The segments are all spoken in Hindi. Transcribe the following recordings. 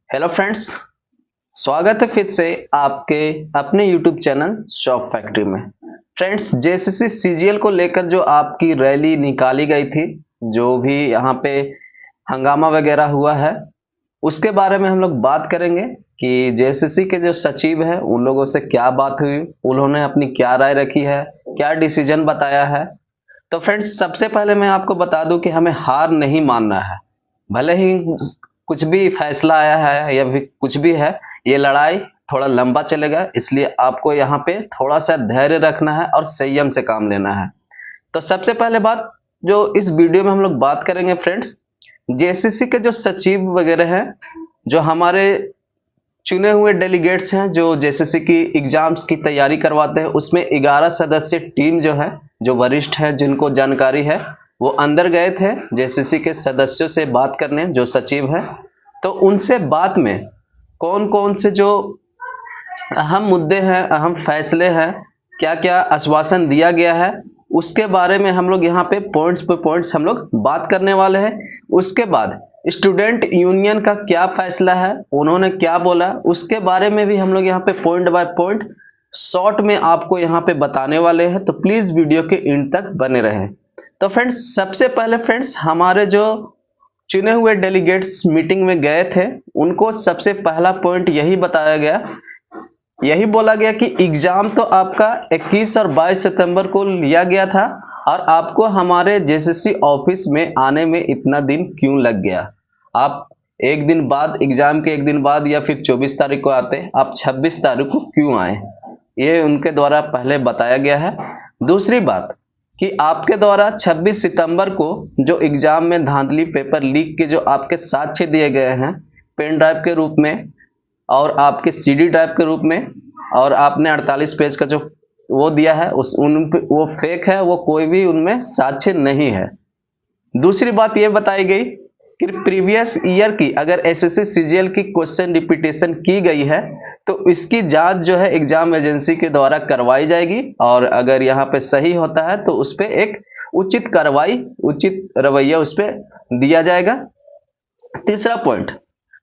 Hello friends. स्वागत है फिर से आपके अपने यूट्यूब चैनल शॉप फैक्ट्री में। फ्रेंड्स, जेएसएससी सीजीएल को लेकर जो आपकी रैली निकाली गई थी, जो भी यहाँ पे हंगामा वगैरह हुआ है, उसके बारे में हम लोग बात करेंगे कि जेएसएससी के जो सचिव है उन लोगों से क्या बात हुई, उन्होंने अपनी क्या राय रखी है, क्या डिसीजन बताया है। तो फ्रेंड्स, सबसे पहले मैं आपको बता दूं कि हमें हार नहीं मानना है। भले ही कुछ भी फैसला आया है या भी कुछ भी है, ये लड़ाई थोड़ा लंबा चलेगा, इसलिए आपको यहाँ पे थोड़ा सा धैर्य रखना है और संयम से काम लेना है। तो सबसे पहले बात जो इस वीडियो में हम लोग बात करेंगे फ्रेंड्स, जेएसएससी के जो सचिव वगैरह हैं, जो हमारे चुने हुए डेलीगेट्स हैं, जो जेएसएससी की एग्जाम्स की तैयारी करवाते हैं, उसमें 11 सदस्य टीम जो है, जो वरिष्ठ है, जिनको जानकारी है, वो अंदर गए थे जेएसएससी के सदस्यों से बात करने, जो सचिव है। तो उनसे बात में कौन कौन से जो अहम मुद्दे हैं, अहम फैसले हैं, क्या क्या आश्वासन दिया गया है, उसके बारे में हम लोग यहाँ पे पॉइंट्स हम लोग बात करने वाले हैं। उसके बाद स्टूडेंट यूनियन का क्या फैसला है, उन्होंने क्या बोला, उसके बारे में भी हम लोग यहाँ पे पॉइंट बाय पॉइंट शॉर्ट में आपको यहाँ पे बताने वाले हैं। तो प्लीज वीडियो के एंड तक बने रहें। तो फ्रेंड्स, सबसे पहले फ्रेंड्स, हमारे जो चुने हुए डेलीगेट्स मीटिंग में गए थे, उनको सबसे पहला पॉइंट यही बताया गया, यही बोला गया कि एग्जाम तो आपका 21 और 22 सितंबर को लिया गया था, और आपको हमारे जेएसएससी ऑफिस में आने में इतना दिन क्यों लग गया। आप एक दिन बाद, एग्जाम के एक दिन बाद या फिर 24 तारीख को आते, आप 26 तारीख को क्यों आए, ये उनके द्वारा पहले बताया गया है। दूसरी बात कि आपके द्वारा 26 सितंबर को जो एग्जाम में धांधली, पेपर लीक के जो आपके साक्ष्य दिए गए हैं पेन ड्राइव के रूप में और आपके सीडी ड्राइव के रूप में, और आपने 48 पेज का जो वो दिया है, वो फेक है, वो कोई भी उनमें साक्ष्य नहीं है। दूसरी बात ये बताई गई कि प्रीवियस ईयर की अगर एसएससी सीजीएल की क्वेश्चन रिपीटेशन की गई है तो इसकी जांच जो है एग्जाम एजेंसी के द्वारा करवाई जाएगी, और अगर यहाँ पे सही होता है तो उस पर एक उचित कार्रवाई, उचित रवैया उस पर दिया जाएगा। तीसरा पॉइंट,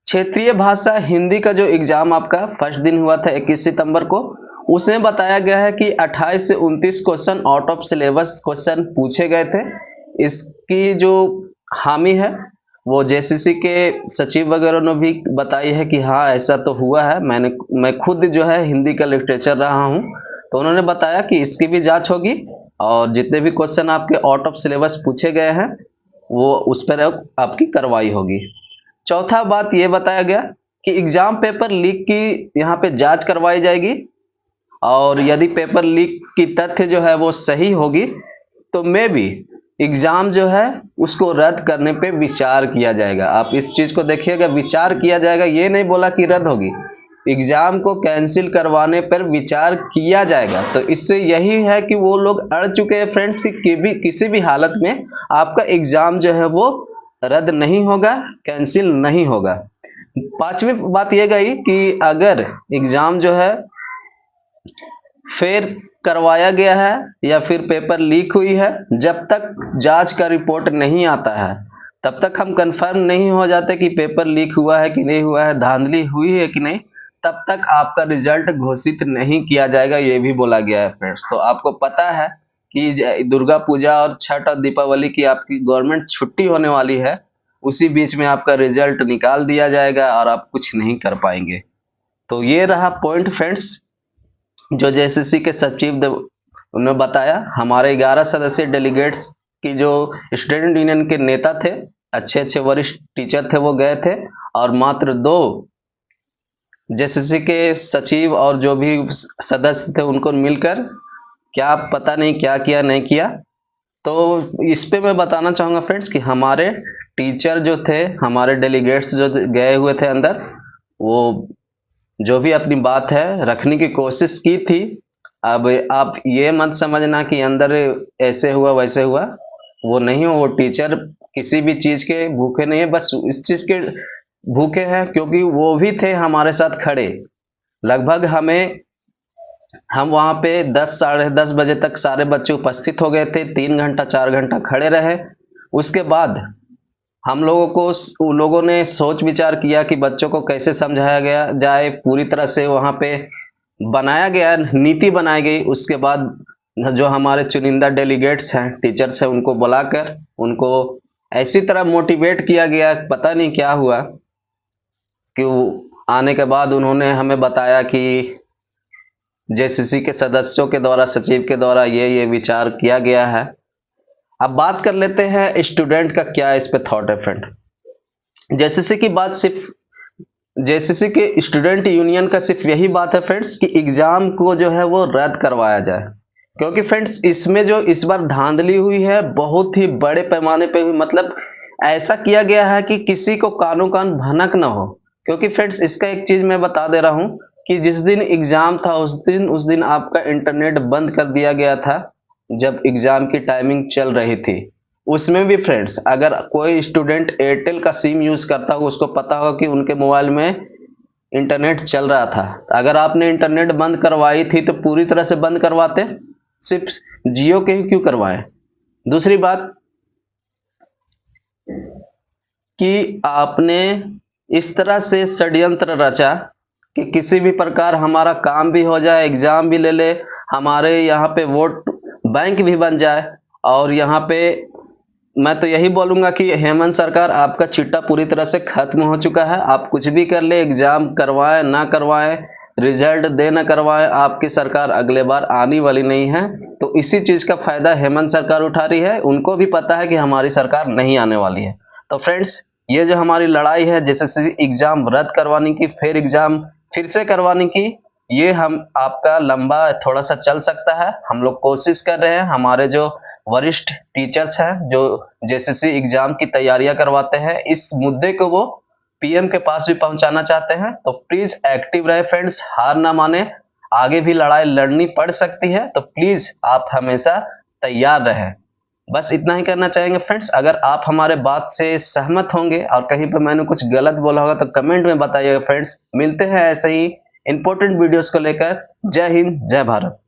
क्षेत्रीय भाषा हिंदी का जो एग्जाम आपका फर्स्ट दिन हुआ था 21 सितंबर को, उसमें बताया गया है कि 28 से 29 question out of syllabus question पूछे गए थे। इसकी जो हामी है वो जेएसएससी के सचिव वगैरह ने भी बताई है कि हाँ ऐसा तो हुआ है। मैं खुद जो है हिंदी का लिटरेचर रहा हूँ, तो उन्होंने बताया कि इसकी भी जांच होगी और जितने भी क्वेश्चन आपके आउट ऑफ सिलेबस पूछे गए हैं वो उस पर आपकी कार्रवाई होगी। चौथा बात यह बताया गया कि एग्जाम पेपर लीक की यहाँ पे जांच करवाई जाएगी, और यदि पेपर लीक की तथ्य जो है वो सही होगी तो मे भी एग्जाम जो है उसको रद्द करने पे विचार किया जाएगा। आप इस चीज को देखिएगा, विचार किया जाएगा, ये नहीं बोला कि रद्द होगी। एग्जाम को कैंसिल करवाने पर विचार किया जाएगा। तो इससे यही है कि वो लोग अड़ चुके हैं फ्रेंड्स कि किसी भी हालत में आपका एग्जाम जो है वो रद्द नहीं होगा, कैंसिल नहीं होगा। पांचवी बात यह गई कि अगर एग्जाम जो है फिर करवाया गया है या फिर पेपर लीक हुई है, जब तक जांच का रिपोर्ट नहीं आता है तब तक हम कंफर्म नहीं हो जाते कि पेपर लीक हुआ है कि नहीं हुआ है, धांधली हुई है कि नहीं, तब तक आपका रिजल्ट घोषित नहीं किया जाएगा, ये भी बोला गया है फ्रेंड्स। तो आपको पता है कि दुर्गा पूजा और छठ और दीपावली की आपकी गवर्नमेंट छुट्टी होने वाली है, उसी बीच में आपका रिजल्ट निकाल दिया जाएगा और आप कुछ नहीं कर पाएंगे। तो ये रहा पॉइंट फ्रेंड्स, जो जेएसएससी के सचिव उन्होंने बताया। हमारे 11 सदस्यीय डेलीगेट्स की जो स्टूडेंट यूनियन के नेता थे, अच्छे अच्छे वरिष्ठ टीचर थे, वो गए थे, और मात्र 2 जेएसएससी के सचिव और जो भी सदस्य थे उनको मिलकर क्या पता नहीं क्या किया नहीं किया। तो इस पे मैं बताना चाहूंगा फ्रेंड्स कि हमारे टीचर जो थे, हमारे डेलीगेट्स जो गए हुए थे अंदर, वो जो भी अपनी बात है रखने की कोशिश की थी। अब आप ये मत समझना कि अंदर ऐसे हुआ वैसे हुआ, वो नहीं हो। वो टीचर किसी भी चीज के भूखे नहीं है, बस इस चीज के भूखे हैं क्योंकि वो भी थे हमारे साथ खड़े। लगभग हम वहां पे 10 साढ़े 10 बजे तक सारे बच्चे उपस्थित हो गए थे, 3 घंटा 4 घंटा खड़े रहे। उसके बाद हम लोगों को उन लोगों ने सोच विचार किया कि बच्चों को कैसे समझाया गया जाए, पूरी तरह से वहाँ पे बनाया गया, नीति बनाई गई। उसके बाद जो हमारे चुनिंदा डेलीगेट्स हैं, टीचर्स हैं, उनको बुलाकर उनको ऐसी तरह मोटिवेट किया गया, पता नहीं क्या हुआ कि आने के बाद उन्होंने हमें बताया कि जेसीसी के सदस्यों के द्वारा, सचिव के द्वारा ये विचार किया गया है। अब बात कर लेते हैं स्टूडेंट का क्या इस पे थॉट है फ्रेंड। जेसीसी की बात सिर्फ जेसीसी के स्टूडेंट यूनियन का सिर्फ यही बात है फ्रेंड्स कि एग्जाम को जो है वो रद्द करवाया जाए, क्योंकि फ्रेंड्स इसमें जो इस बार धांधली हुई है बहुत ही बड़े पैमाने पे हुई। मतलब ऐसा किया गया है कि किसी को कानो कान भनक ना हो। क्योंकि फ्रेंड्स इसका एक चीज मैं बता दे रहा हूं कि जिस दिन एग्जाम था उस दिन आपका इंटरनेट बंद कर दिया गया था, जब एग्जाम की टाइमिंग चल रही थी। उसमें भी फ्रेंड्स अगर कोई स्टूडेंट एयरटेल का सिम यूज करता हो, उसको पता होगा कि उनके मोबाइल में इंटरनेट चल रहा था। अगर आपने इंटरनेट बंद करवाई थी तो पूरी तरह से बंद करवाते, सिर्फ जियो के ही क्यों करवाए। दूसरी बात कि आपने इस तरह से षड्यंत्र रचा कि किसी भी प्रकार हमारा काम भी हो जाए, एग्जाम भी ले ले, हमारे यहाँ पे वोट बैंक भी बन जाए। और यहाँ पे मैं तो यही बोलूंगा कि हेमंत सरकार, आपका चिट्टा पूरी तरह से खत्म हो चुका है। आप कुछ भी कर ले, एग्जाम करवाए ना करवाए, रिजल्ट दे ना करवाए, आपकी सरकार अगले बार आने वाली नहीं है। तो इसी चीज का फायदा हेमंत सरकार उठा रही है। उनको भी पता है कि हमारी सरकार नहीं आने वाली है। तो फ्रेंड्स, ये जो हमारी लड़ाई है जैसे एग्जाम रद्द करवाने की, फिर एग्जाम फिर से करवाने की, ये हम आपका लंबा थोड़ा सा चल सकता है। हम लोग कोशिश कर रहे हैं, हमारे जो वरिष्ठ टीचर्स हैं जो जेसीसी एग्जाम की तैयारियां करवाते हैं, इस मुद्दे को वो पीएम के पास भी पहुंचाना चाहते हैं। तो प्लीज एक्टिव रहे फ्रेंड्स, हार ना माने, आगे भी लड़ाई लड़नी पड़ सकती है। तो प्लीज आप हमेशा तैयार रहें। बस इतना ही करना चाहेंगे फ्रेंड्स। अगर आप हमारे बात से सहमत होंगे और कहीं पर मैंने कुछ गलत बोला होगा तो कमेंट में बताइएगा फ्रेंड्स। मिलते हैं ऐसे ही इंपॉर्टेंट वीडियोस को लेकर। जय हिंद, जय भारत।